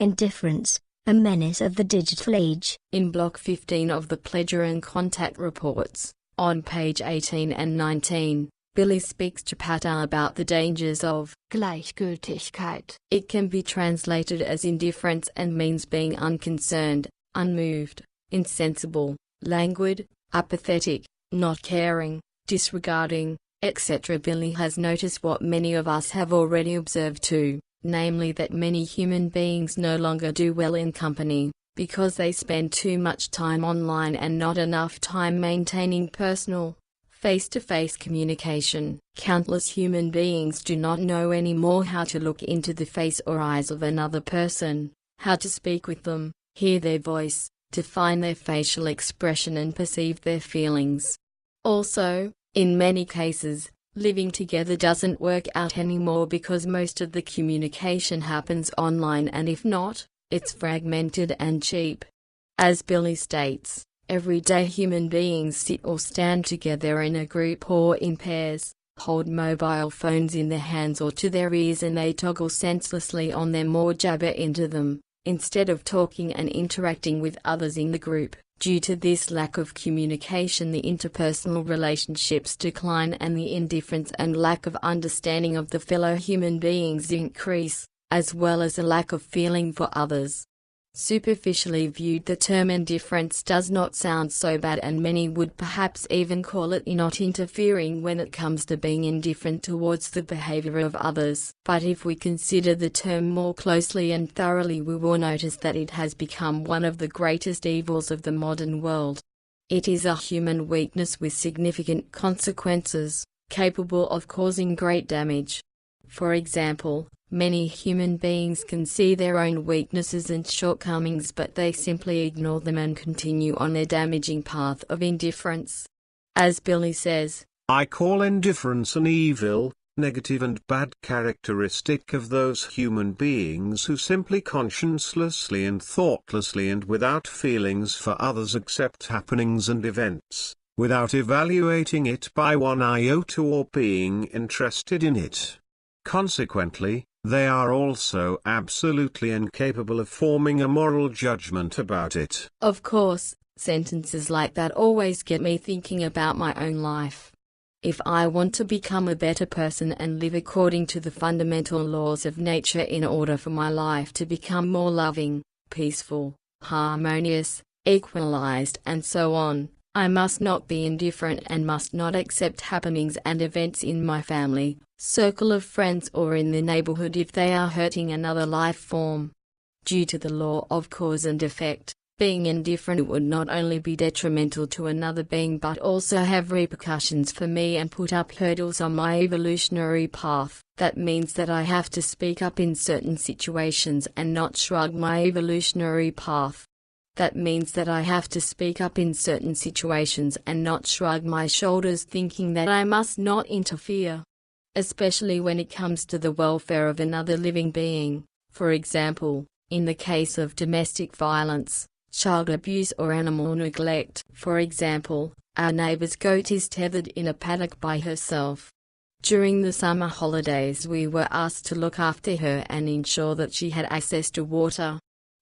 Indifference, a menace of the digital age. In Block 15 of the Pleasure and Contact Reports, on page 18 and 19, Billy speaks to Pata about the dangers of Gleichgültigkeit. It can be translated as indifference and means being unconcerned, unmoved, insensible, languid, apathetic, not caring, disregarding, etc. Billy has noticed what many of us have already observed too, namely that many human beings no longer do well in company, because they spend too much time online and not enough time maintaining personal, face-to-face communication. Countless human beings do not know anymore how to look into the face or eyes of another person, how to speak with them, hear their voice, define their facial expression and perceive their feelings. Also, in many cases, living together doesn't work out anymore because most of the communication happens online, and if not, it's fragmented and cheap. As Billy states, everyday human beings sit or stand together in a group or in pairs, hold mobile phones in their hands or to their ears, and they toggle senselessly on them or jabber into them, instead of talking and interacting with others in the group. Due to this lack of communication, the interpersonal relationships decline and the indifference and lack of understanding of the fellow human beings increase, as well as a lack of feeling for others. Superficially viewed, the term indifference does not sound so bad, and many would perhaps even call it not interfering when it comes to being indifferent towards the behavior of others. But if we consider the term more closely and thoroughly, we will notice that it has become one of the greatest evils of the modern world. It is a human weakness with significant consequences, capable of causing great damage. For example, many human beings can see their own weaknesses and shortcomings, but they simply ignore them and continue on their damaging path of indifference. As Billy says, I call indifference an evil, negative and bad characteristic of those human beings who simply consciencelessly and thoughtlessly and without feelings for others accept happenings and events, without evaluating it by one iota or being interested in it. Consequently, they are also absolutely incapable of forming a moral judgment about it. Of course, sentences like that always get me thinking about my own life. If I want to become a better person and live according to the fundamental laws of nature in order for my life to become more loving, peaceful, harmonious, equalized and so on, I must not be indifferent and must not accept happenings and events in my family, circle of friends or in the neighborhood if they are hurting another life form. Due to the law of cause and effect, being indifferent would not only be detrimental to another being but also have repercussions for me and put up hurdles on my evolutionary path. That means that I have to speak up in certain situations and not shrug my evolutionary path. That means that I have to speak up in certain situations and not shrug my shoulders thinking that I must not interfere. Especially when it comes to the welfare of another living being, for example, in the case of domestic violence, child abuse or animal neglect. For example, our neighbor's goat is tethered in a paddock by herself. During the summer holidays we were asked to look after her and ensure that she had access to water.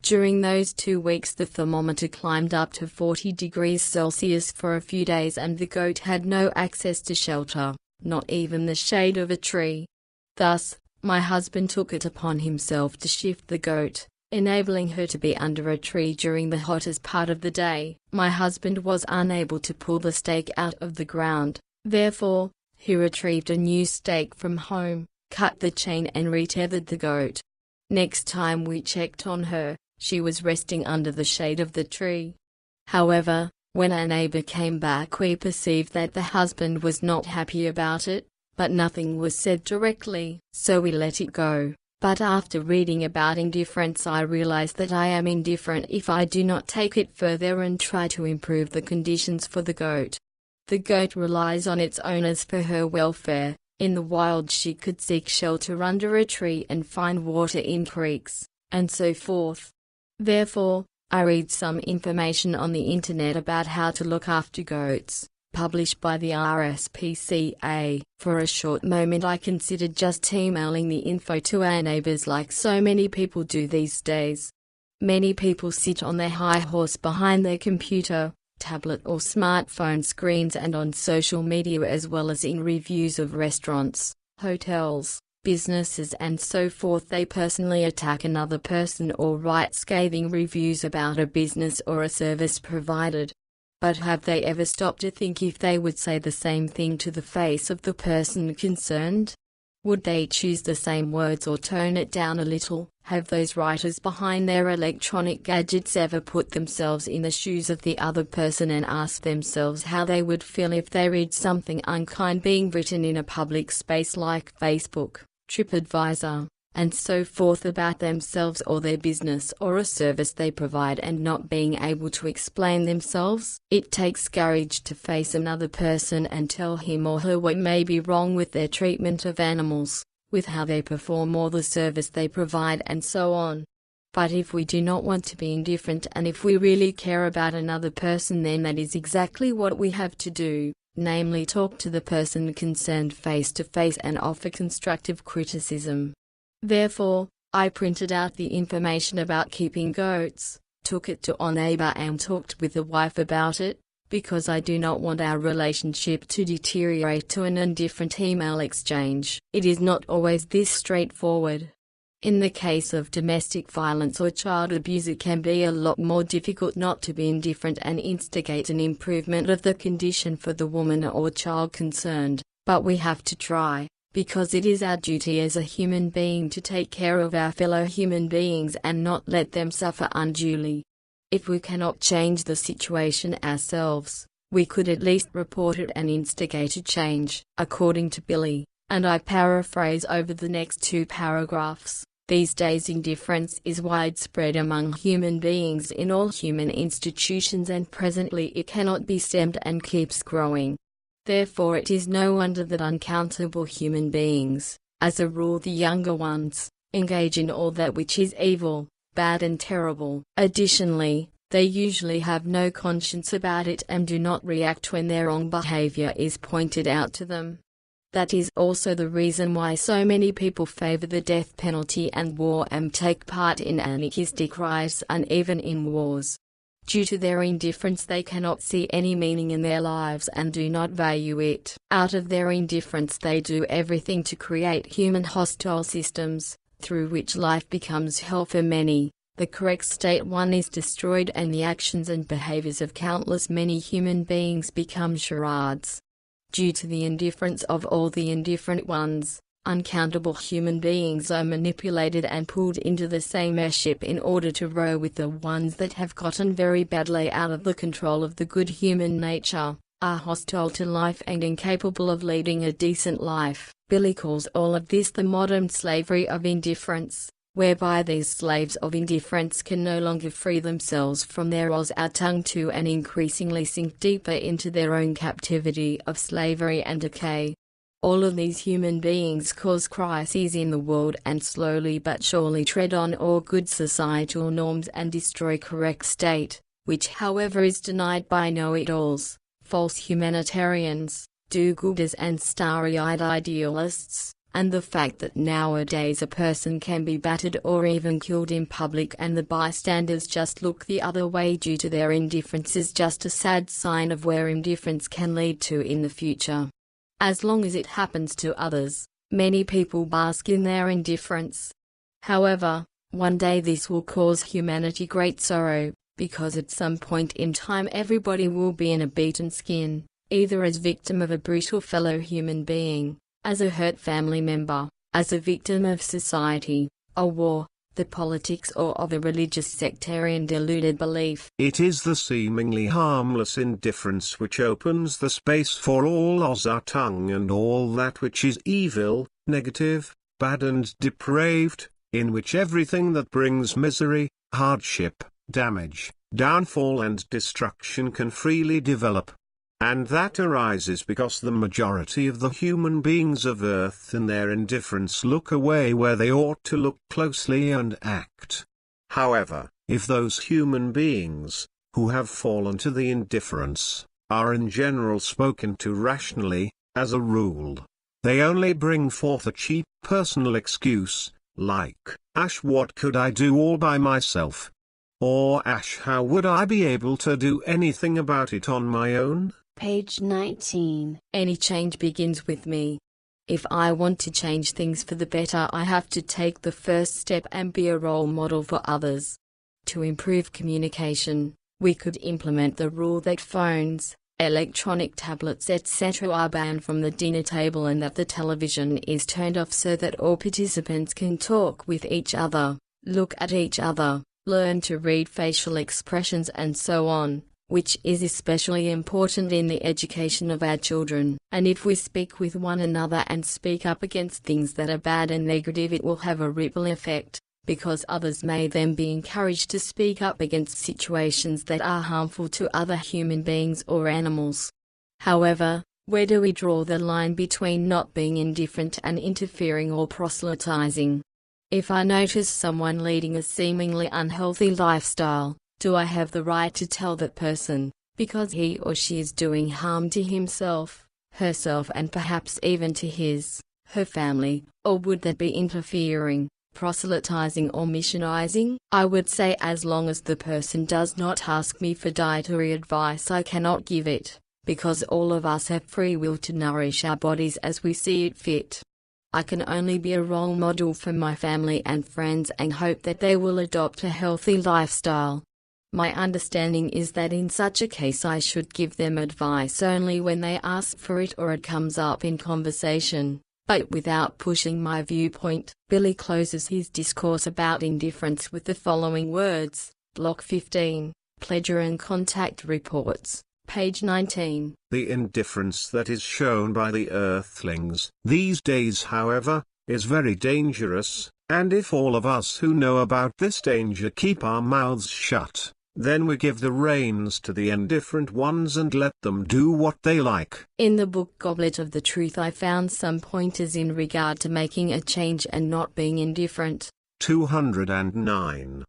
During those 2 weeks the thermometer climbed up to 40 degrees Celsius for a few days and the goat had no access to shelter, not even the shade of a tree. Thus, my husband took it upon himself to shift the goat, enabling her to be under a tree during the hottest part of the day. My husband was unable to pull the stake out of the ground, therefore, he retrieved a new stake from home, cut the chain and retethered the goat. Next time we checked on her, she was resting under the shade of the tree. However, when our neighbor came back we perceived that the husband was not happy about it, but nothing was said directly, so we let it go. But after reading about indifference I realized that I am indifferent if I do not take it further and try to improve the conditions for the goat. The goat relies on its owners for her welfare. In the wild she could seek shelter under a tree and find water in creeks, and so forth. Therefore, I read some information on the internet about how to look after goats, published by the RSPCA. For a short moment I considered just emailing the info to our neighbors like so many people do these days. Many people sit on their high horse behind their computer, tablet or smartphone screens and on social media, as well as in reviews of restaurants, hotels, businesses and so forth. They personally attack another person or write scathing reviews about a business or a service provided. But have they ever stopped to think if they would say the same thing to the face of the person concerned? Would they choose the same words or tone it down a little? Have those writers behind their electronic gadgets ever put themselves in the shoes of the other person and asked themselves how they would feel if they read something unkind being written in a public space like Facebook, TripAdvisor, and so forth about themselves or their business or a service they provide and not being able to explain themselves? It takes courage to face another person and tell him or her what may be wrong with their treatment of animals, with how they perform or the service they provide and so on. But if we do not want to be indifferent and if we really care about another person, then that is exactly what we have to do, namely talk to the person concerned face to face and offer constructive criticism. Therefore, I printed out the information about keeping goats, took it to our neighbor and talked with the wife about it, because I do not want our relationship to deteriorate to an indifferent email exchange. It is not always this straightforward. In the case of domestic violence or child abuse, it can be a lot more difficult not to be indifferent and instigate an improvement of the condition for the woman or child concerned, but we have to try, because it is our duty as a human being to take care of our fellow human beings and not let them suffer unduly. If we cannot change the situation ourselves, we could at least report it and instigate a change. According to Billy, and I paraphrase over the next 2 paragraphs, these days indifference is widespread among human beings in all human institutions, and presently it cannot be stemmed and keeps growing. Therefore it is no wonder that uncountable human beings, as a rule the younger ones, engage in all that which is evil, bad and terrible. Additionally, they usually have no conscience about it and do not react when their wrong behavior is pointed out to them. That is also the reason why so many people favor the death penalty and war and take part in anarchistic riots and even in wars. Due to their indifference, they cannot see any meaning in their lives and do not value it. Out of their indifference, they do everything to create human hostile systems, through which life becomes hell for many. The correct state one is destroyed and the actions and behaviors of countless many human beings become charades. Due to the indifference of all the indifferent ones, uncountable human beings are manipulated and pulled into the same airship in order to row with the ones that have gotten very badly out of the control of the good human nature, are hostile to life and incapable of leading a decent life. Billy calls all of this the modern slavery of indifference, whereby these slaves of indifference can no longer free themselves from their woes are tongue to and increasingly sink deeper into their own captivity of slavery and decay. All of these human beings cause crises in the world and slowly but surely tread on all good societal norms and destroy correct state, which however is denied by know-it-alls, false humanitarians, do-gooders and starry-eyed idealists, and the fact that nowadays a person can be battered or even killed in public and the bystanders just look the other way due to their indifference is just a sad sign of where indifference can lead to in the future. As long as it happens to others, many people bask in their indifference. However, one day this will cause humanity great sorrow, because at some point in time everybody will be in a beaten skin, either as victim of a brutal fellow human being, as a hurt family member, as a victim of society, a war, the politics or of a religious sectarian deluded belief. It is the seemingly harmless indifference which opens the space for all our tongue and all that which is evil, negative, bad and depraved, in which everything that brings misery, hardship, damage, downfall and destruction can freely develop. And that arises because the majority of the human beings of Earth in their indifference look away where they ought to look closely and act. However, if those human beings, who have fallen to the indifference, are in general spoken to rationally, as a rule. They only bring forth a cheap personal excuse, like, "Ash, what could I do all by myself?" Or, "Ash, how would I be able to do anything about it on my own?" Page 19. Any change begins with me. If I want to change things for the better, I have to take the first step and be a role model for others. To improve communication, we could implement the rule that phones, electronic tablets etc. are banned from the dinner table and that the television is turned off so that all participants can talk with each other, look at each other, learn to read facial expressions and so on, which is especially important in the education of our children. And if we speak with one another and speak up against things that are bad and negative, it will have a ripple effect, because others may then be encouraged to speak up against situations that are harmful to other human beings or animals. However, where do we draw the line between not being indifferent and interfering or proselytizing? If I notice someone leading a seemingly unhealthy lifestyle, do I have the right to tell that person, because he or she is doing harm to himself, herself and perhaps even to her family, or would that be interfering, proselytizing or missionizing? I would say as long as the person does not ask me for dietary advice, I cannot give it, because all of us have free will to nourish our bodies as we see it fit. I can only be a role model for my family and friends and hope that they will adopt a healthy lifestyle. My understanding is that in such a case I should give them advice only when they ask for it or it comes up in conversation, but without pushing my viewpoint. Billy closes his discourse about indifference with the following words, Block 15, Pleasure and Contact Reports, page 19. The indifference that is shown by the earthlings these days, however, is very dangerous, and if all of us who know about this danger keep our mouths shut, then we give the reins to the indifferent ones and let them do what they like. In the book Goblet of the Truth I found some pointers in regard to making a change and not being indifferent. 209.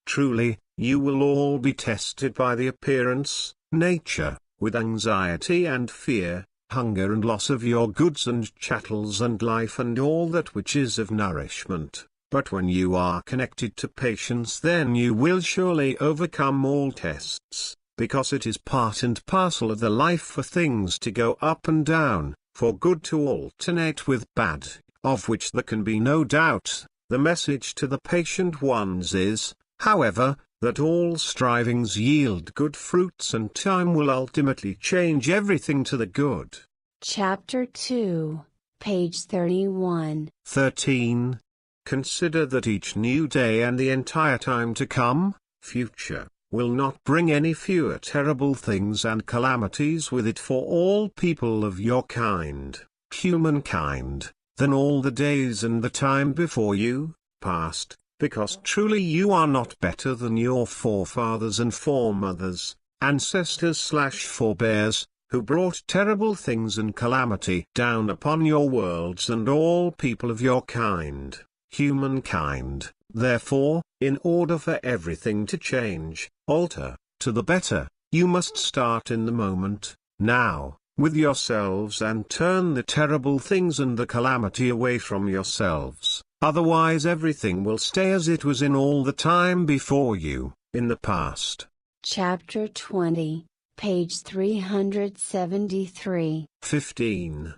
Truly, you will all be tested by the appearance, nature, with anxiety and fear, hunger and loss of your goods and chattels and life and all that which is of nourishment. But when you are connected to patience, then you will surely overcome all tests, because it is part and parcel of the life for things to go up and down, for good to alternate with bad, of which there can be no doubt. The message to the patient ones is, however, that all strivings yield good fruits and time will ultimately change everything to the good. Chapter 2, page 31. 13. Consider that each new day and the entire time to come, future, will not bring any fewer terrible things and calamities with it for all people of your kind, humankind, than all the days and the time before you, past, because truly you are not better than your forefathers and foremothers, ancestors/forebears, who brought terrible things and calamity down upon your worlds and all people of your kind, humankind. Therefore, in order for everything to change, alter, to the better, you must start in the moment, now, with yourselves and turn the terrible things and the calamity away from yourselves. Otherwise everything will stay as it was in all the time before you, in the past. Chapter 20, page 373. 15.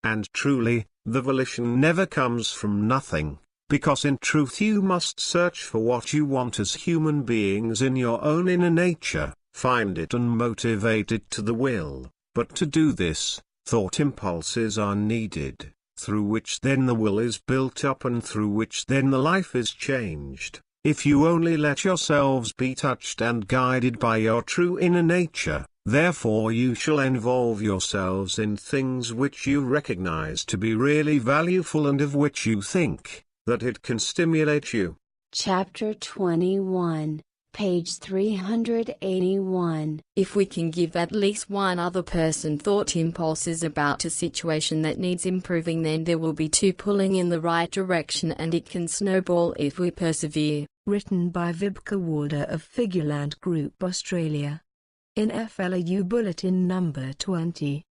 And truly, the volition never comes from nothing, because in truth you must search for what you want as human beings in your own inner nature, find it and motivate it to the will. But to do this, thought impulses are needed, through which then the will is built up and through which then the life is changed. If you only let yourselves be touched and guided by your true inner nature, therefore you shall involve yourselves in things which you recognize to be really valuable and of which you think that it can stimulate you. Chapter 21, page 381. If we can give at least one other person thought impulses about a situation that needs improving, then there will be two pulling in the right direction and it can snowball if we persevere. Written by Vibke Walder of Figureland Group, Australia. In FLAU Bulletin Number 20,